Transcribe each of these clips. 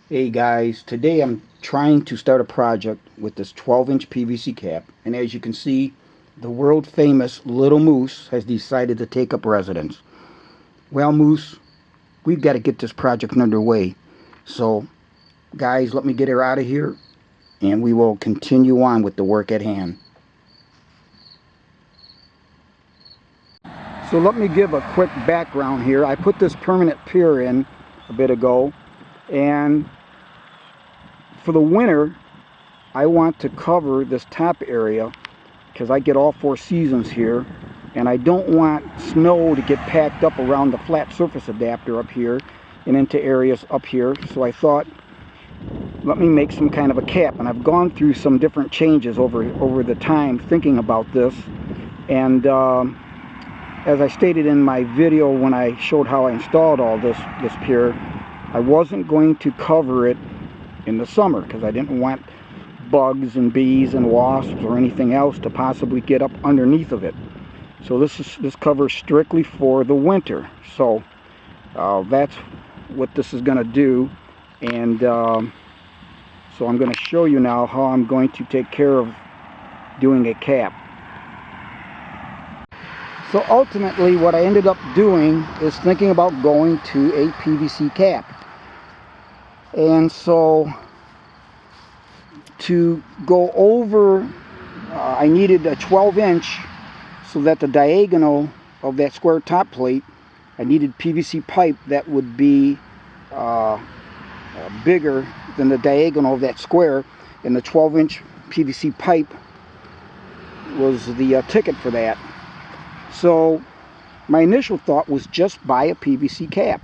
Hey guys, today I'm trying to start a project with this 12-inch PVC cap, and as you can see, the world famous Little Moose has decided to take up residence. Well, Moose, we've got to get this project underway. So guys, let me get her out of here and we will continue on with the work at hand. So let me give a quick background here. I put this permanent pier in a bit ago, and for the winter I want to cover this top area because I get all 4 seasons here, and I don't want snow to get packed up around the flat surface adapter up here and into areas up here. So I thought, let me make some kind of a cap, and I've gone through some different changes over the time thinking about this. And as I stated in my video when I showed how I installed all this pier, I wasn't going to cover it in the summer because I didn't want bugs and bees and wasps or anything else to possibly get up underneath of it. So this covers strictly for the winter. So that's what this is going to do. And so I'm going to show you now how I'm going to take care of doing a cap. So ultimately what I ended up doing is thinking about going to a PVC cap. And so to go over, I needed a 12-inch so that the diagonal of that square top plate, I needed PVC pipe that would be bigger than the diagonal of that square, and the 12-inch PVC pipe was the ticket for that. So my initial thought was just buy a PVC cap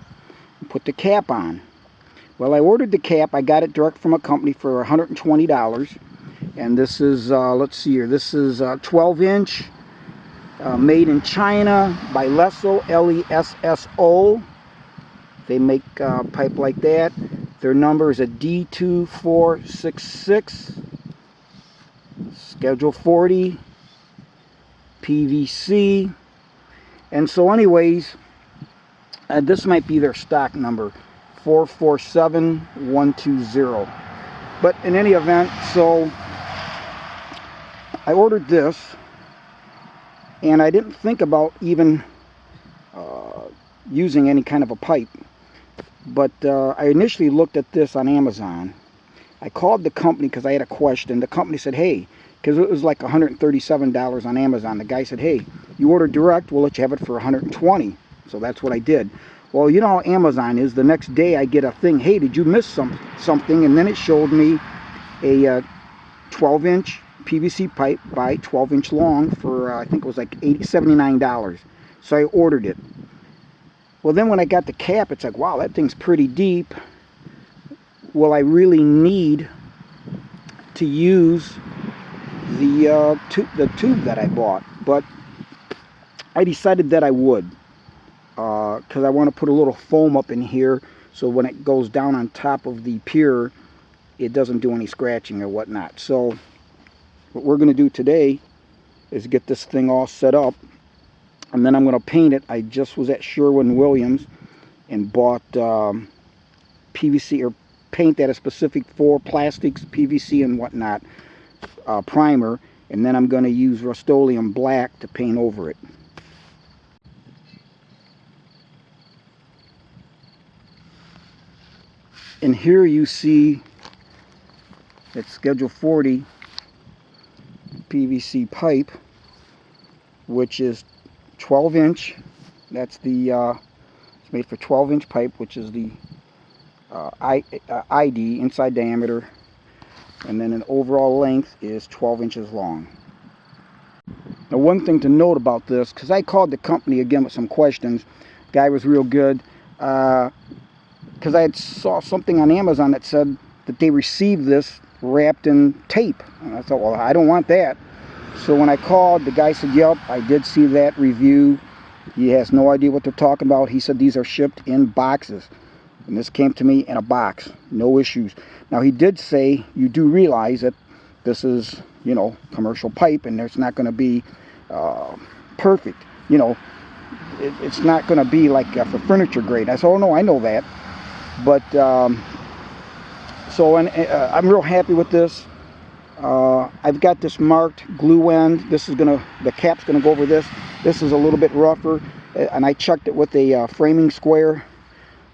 and put the cap on. Well, I ordered the cap. I got it direct from a company for $120, and this is let's see here, this is 12-inch, made in China by Lesso, L-E-S-S-O. They make pipe like that. Their number is a D2466, schedule 40, PVC. And so anyways, this might be their stock number, 447120. But in any event, so I ordered this, and I didn't think about even using any kind of a pipe. But I initially looked at this on Amazon. I called the company because I had a question. The company said, hey, because it was like $137 on Amazon. The guy said, hey, you order direct, we'll let you have it for $120. So that's what I did. Well, you know how Amazon is. The next day I get a thing, hey, did you miss something? And then it showed me a 12-inch PVC pipe by 12-inch long for, I think it was like $79. So I ordered it. Well, then when I got the cap, it's like, wow, that thing's pretty deep. Will I really need to use the tube that I bought? But I decided that I would, because I want to put a little foam up in here so when it goes down on top of the pier, it doesn't do any scratching or whatnot. So what we're going to do today is get this thing all set up, and then I'm going to paint it. I just was at Sherwin-Williams and bought PVC, or paint that is specific for plastics, PVC and whatnot, primer, and then I'm going to use Rust-Oleum black to paint over it. And here you see it's schedule 40 PVC pipe, which is 12-inch. That's the it's made for 12-inch pipe, which is the ID, inside diameter, and then an overall length is 12 inches long. Now, one thing to note about this, because I called the company again with some questions, the guy was real good, because I had saw something on Amazon that said that they received this wrapped in tape, and I thought, well, I don't want that. So when I called, the guy said, yep, I did see that review. He has no idea what they're talking about. He said these are shipped in boxes, and this came to me in a box, no issues. Now, he did say, you do realize that this is, you know, commercial pipe, and there's not going to be perfect, you know, it's not going to be like for furniture grade. I said, oh no, I know that. But So I'm real happy with this. I've got this marked glue end. This is the cap's gonna go over this. This is a little bit rougher, and I checked it with a framing square.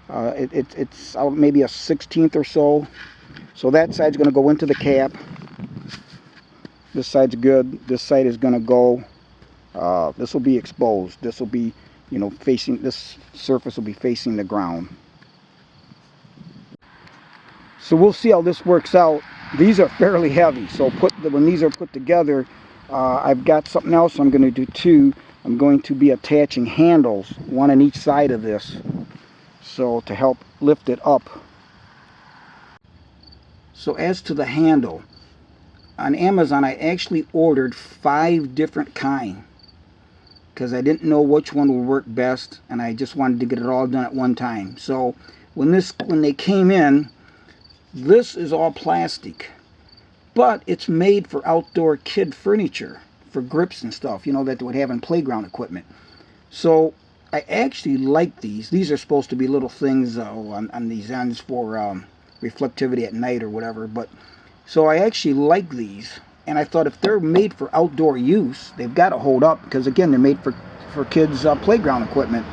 It's maybe a 1/16 or so. So that side's gonna go into the cap. This side's good. This side is gonna go. This will be exposed. This will be, you know, facing, this surface will be facing the ground. So we'll see how this works out. These are fairly heavy, so when these are put together, I've got something else I'm going to do too. I'm going to be attaching handles, one on each side of this, so to help lift it up. So as to the handle, on Amazon I actually ordered 5 different kinds because I didn't know which one would work best, and I just wanted to get it all done at one time. So when they came in, this is all plastic, but it's made for outdoor kid furniture, for grips and stuff, you know, that they would have in playground equipment. So I actually like these. These are supposed to be little things on these ends for reflectivity at night or whatever. But so I actually like these, and I thought if they're made for outdoor use, they've got to hold up, because again, they're made for kids playground equipment.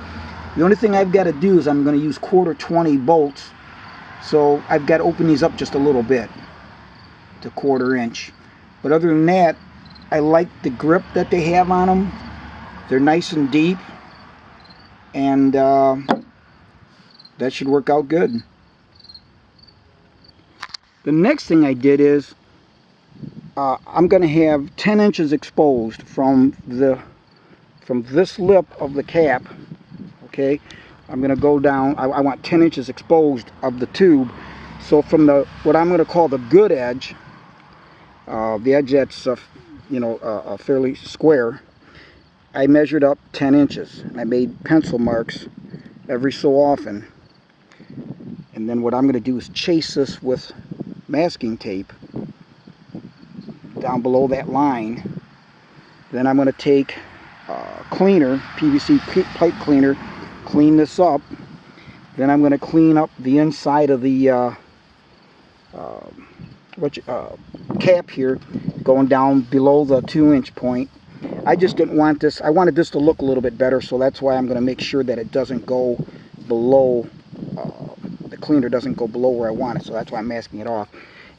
The only thing I've got to do is I'm going to use 1/4 bolts. So I've got to open these up just a little bit to 1/4 inch. But other than that, I like the grip that they have on them. They're nice and deep, and that should work out good. The next thing I did is I'm going to have 10 inches exposed from this lip of the cap. Okay, I'm going to go down. I want 10 inches exposed of the tube. So from what I'm going to call the good edge, the edge that's fairly square, I measured up 10 inches. I made pencil marks every so often. And then what I'm going to do is chase this with masking tape down below that line. Then I'm going to take cleaner, PVC pipe cleaner, clean this up. Then I'm going to clean up the inside of the cap here, going down below the 2-inch point. I just didn't want this. I wanted this to look a little bit better, so that's why I'm going to make sure that it doesn't go below, the cleaner doesn't go below where I want it, so that's why I'm masking it off.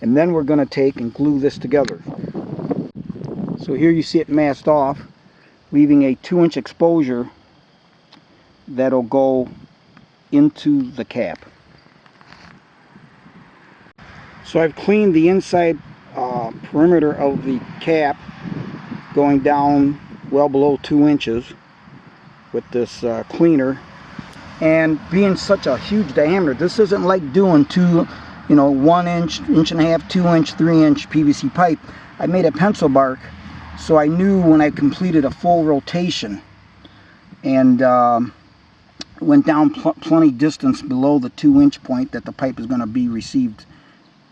And then we're going to take and glue this together. So here you see it masked off, leaving a 2-inch exposure that'll go into the cap. So I've cleaned the inside perimeter of the cap, going down well below 2 inches with this cleaner. And being such a huge diameter, this isn't like doing 1 inch, 1.5 inch, 2 inch, 3 inch PVC pipe. I made a pencil mark, so I knew when I completed a full rotation and went down plenty distance below the 2-inch point that the pipe is going to be received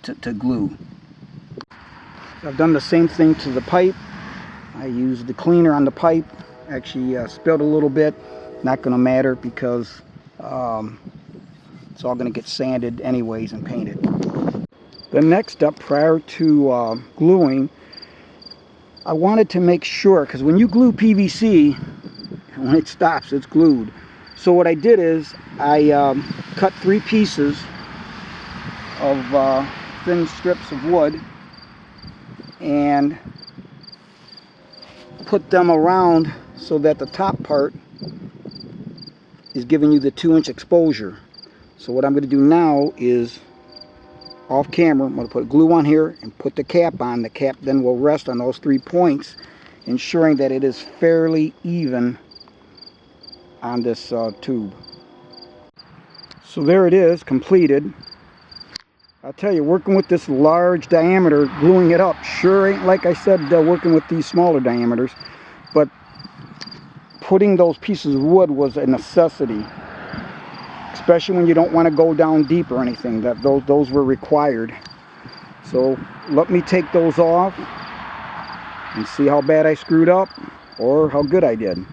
to glue. I've done the same thing to the pipe. I used the cleaner on the pipe. Actually spilled a little bit. Not going to matter because it's all going to get sanded anyways and painted. The next step prior to gluing, I wanted to make sure, because when you glue PVC, when it stops, it's glued. So what I did is I cut 3 pieces of thin strips of wood and put them around so that the top part is giving you the 2-inch exposure. So what I'm going to do now is, off camera, I'm going to put glue on here and put the cap on. The cap then will rest on those 3 points, ensuring that it is fairly even on this tube. So there it is, completed. I'll tell you, working with this large diameter, gluing it up, sure ain't like I said working with these smaller diameters, but putting those pieces of wood was a necessity, especially when you don't want to go down deep or anything. Those were required. So let me take those off and see how bad I screwed up or how good I did.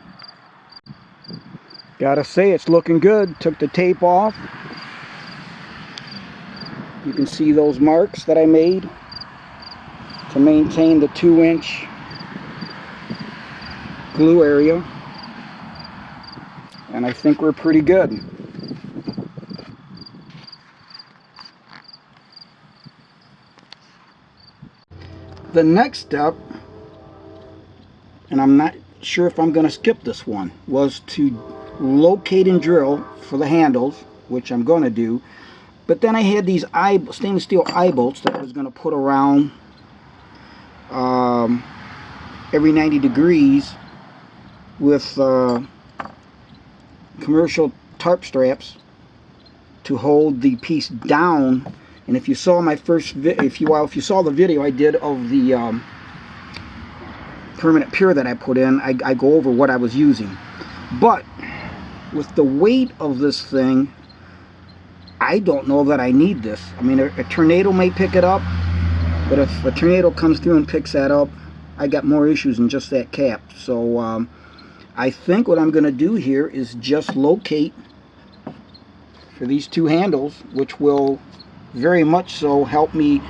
Gotta say, it's looking good. Took the tape off. You can see those marks that I made to maintain the 2-inch glue area, and I think we're pretty good. The next step, and I'm not sure if I'm going to skip this one, was to locate and drill for the handles, which I'm going to do. But then I had these stainless steel eye bolts that I was going to put around every 90 degrees with commercial tarp straps to hold the piece down. And if you saw my first if you saw the video I did of the permanent pier that I put in, I go over what I was using. But with the weight of this thing, I don't know that I need this. I mean, a tornado may pick it up, but if a tornado comes through and picks that up, I got more issues than just that cap. So I think what I'm going to do here is just locate for these two handles, which will very much so help me.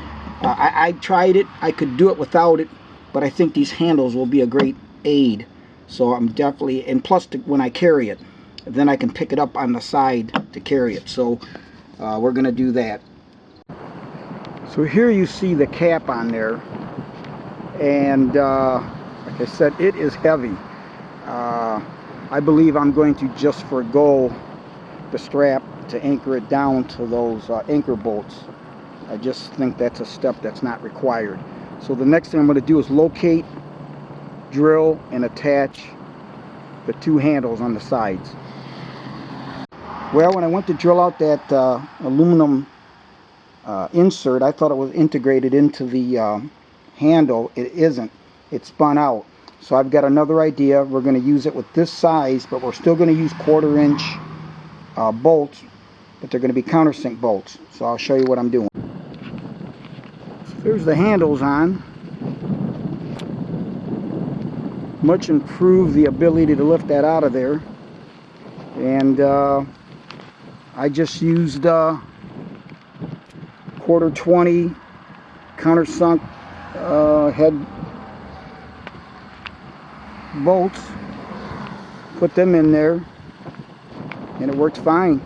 I tried it, I could do it without it, but I think these handles will be a great aid. So I'm definitely, and plus when I carry it, then I can pick it up on the side to carry it. So we're going to do that. So here you see the cap on there, and like I said, it is heavy. I believe I'm going to just forgo the strap to anchor it down to those anchor bolts. I just think that's a step that's not required. So the next thing I'm going to do is locate, drill, and attach the two handles on the sides. Well, when I went to drill out that aluminum insert, I thought it was integrated into the handle. It isn't. It spun out. So I've got another idea. We're going to use it with this size, but we're still going to use 1/4-inch bolts, but they're going to be countersink bolts. So I'll show you what I'm doing. So there's the handles on. Much improved the ability to lift that out of there. And I just used 1/4-20 countersunk head bolts, put them in there, and it works fine.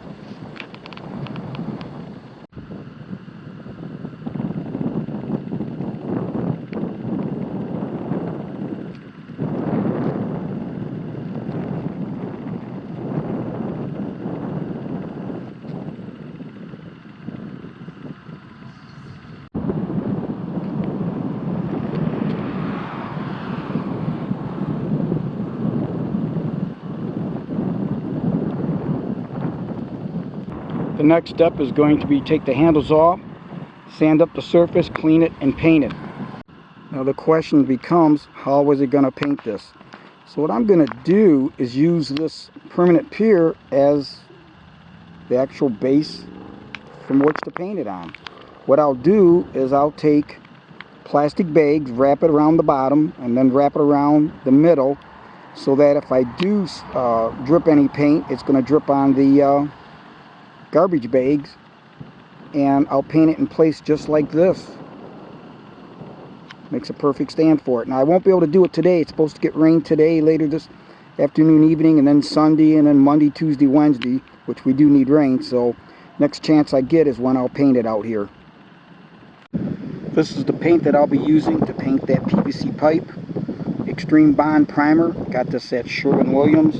The next step is going to be take the handles off, sand up the surface, clean it, and paint it. Now the question becomes, how was it going to paint this? So what I'm going to do is use this permanent pier as the actual base from which to paint it on. What I'll do is I'll take plastic bags, wrap it around the bottom, and then wrap it around the middle, so that if I do drip any paint, it's going to drip on the garbage bags, and I'll paint it in place just like this. Makes a perfect stand for it. Now I won't be able to do it today. It's supposed to get rain today, later this afternoon, evening, and then Sunday, and then Monday, Tuesday, Wednesday, which we do need rain. So next chance I get is when I'll paint it out here. This is the paint that I'll be using to paint that PVC pipe. Extreme Bond Primer. Got this at Sherwin-Williams.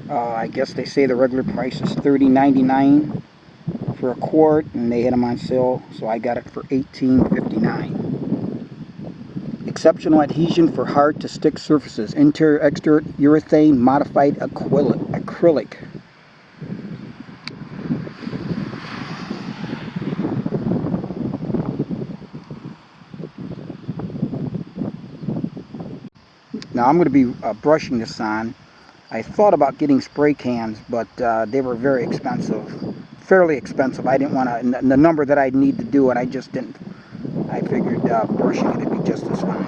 I guess they say the regular price is $30.99 for a quart, and they had them on sale, so I got it for $18.59. Exceptional adhesion for hard to stick surfaces. Interior exterior urethane modified acrylic. Now I'm going to be brushing this on. I thought about getting spray cans, but they were very expensive, fairly expensive. I didn't want to, the number that I'd need to do it, I just didn't. I figured brushing it would be just as fine.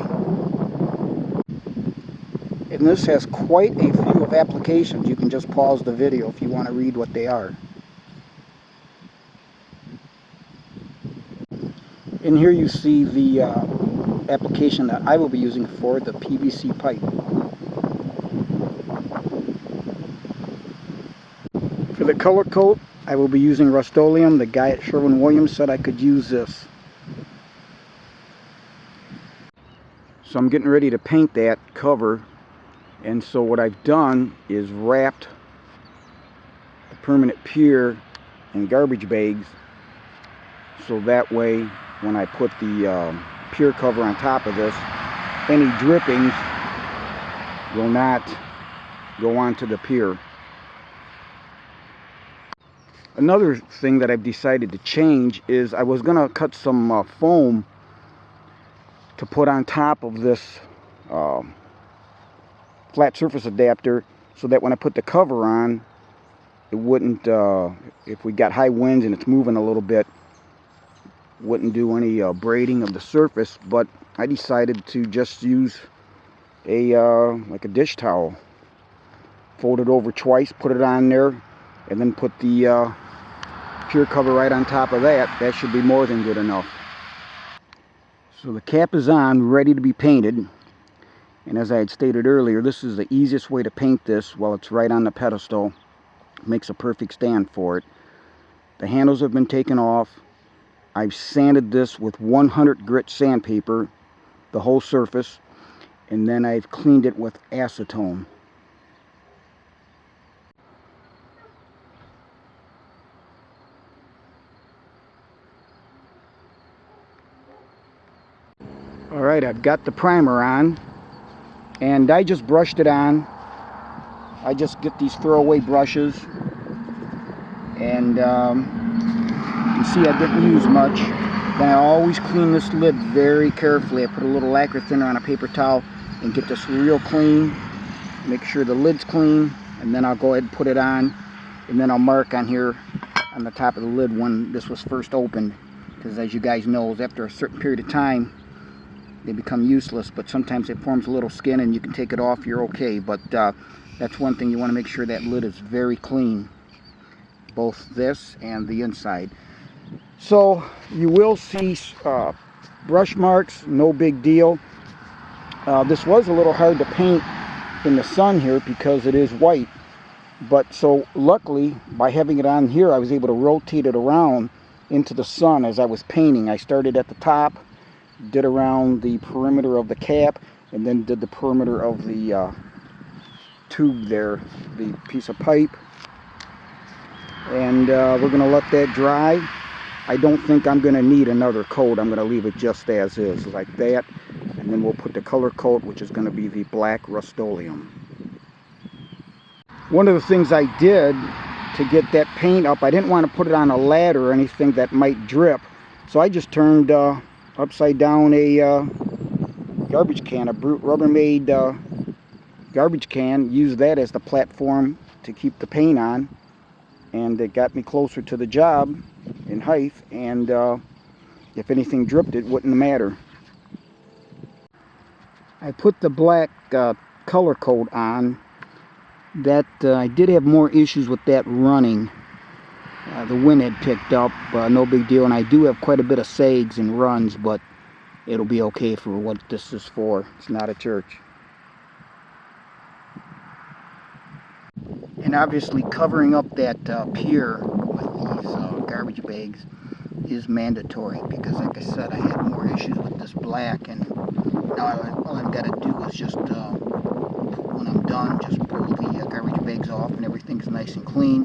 And this has quite a few of applications. You can just pause the video if you want to read what they are. In here you see the application that I will be using for the PVC pipe. For the color coat, I will be using Rust-Oleum. The guy at Sherwin-Williams said I could use this. So I'm getting ready to paint that cover, and so what I've done is wrapped the permanent pier in garbage bags, so that way when I put the pier cover on top of this, any drippings will not go onto the pier. Another thing that I've decided to change is I was going to cut some foam to put on top of this flat surface adapter, so that when I put the cover on, it wouldn't, if we got high winds and it's moving a little bit, wouldn't do any braiding of the surface. But I decided to just use a like a dish towel, fold it over twice, put it on there, and then put the pier cover right on top of that. That should be more than good enough. So the cap is on, ready to be painted, and as I had stated earlier, this is the easiest way to paint this while it's right on the pedestal. It makes a perfect stand for it. The handles have been taken off. I've sanded this with 100 grit sandpaper, the whole surface, and then I've cleaned it with acetone. Alright, I've got the primer on, and I just brushed it on. I just get these throwaway brushes, and you can see I didn't use much. Then I always clean this lid very carefully. I put a little lacquer thinner on a paper towel and get this real clean. Make sure the lid's clean, and then I'll go ahead and put it on, and then I'll mark on here on the top of the lid when this was first opened, because as you guys know, after a certain period of time they become useless, but sometimes it forms a little skin and you can take it off, you're okay. But that's one thing, you want to make sure that lid is very clean, both this and the inside. So you will see brush marks, no big deal. This was a little hard to paint in the sun here because it is white, but so luckily by having it on here, I was able to rotate it around into the sun as I was painting. I started at the top, did around the perimeter of the cap, and then did the perimeter of the tube there, the piece of pipe. And we're going to let that dry. I don't think I'm going to need another coat. I'm going to leave it just as is, like that. And then we'll put the color coat, which is going to be the black Rust-Oleum. One of the things I did to get that paint up, I didn't want to put it on a ladder or anything that might drip. So I just turned upside down a garbage can, a Brute Rubbermaid garbage can, used that as the platform to keep the paint on, and it got me closer to the job in height, and if anything dripped, it wouldn't matter. I put the black color coat on. That I did have more issues with that running. The wind had picked up, no big deal, and I do have quite a bit of sags and runs, but it'll be okay for what this is for. It's not a church. And obviously covering up that pier with these garbage bags is mandatory, because like I said, I had more issues with this black, and now all I've got to do is just when I'm done, just pull the garbage bags off and everything's nice and clean.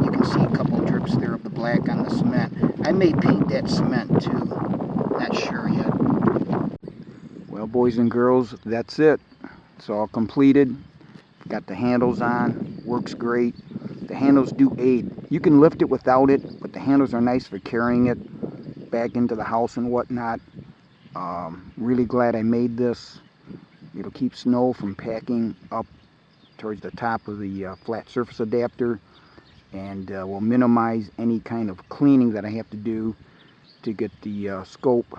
You can see a couple of drips there of the black on the cement. I may paint that cement too, not sure yet. Well, boys and girls, that's it. It's all completed. Got the handles on, works great. The handles do aid. You can lift it without it, but the handles are nice for carrying it back into the house and whatnot. Really glad I made this. It'll keep snow from packing up towards the top of the flat surface adapter, and will minimize any kind of cleaning that I have to do to get the scope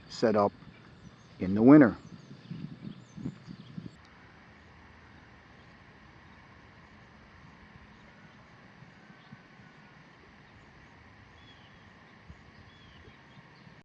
set up in the winter.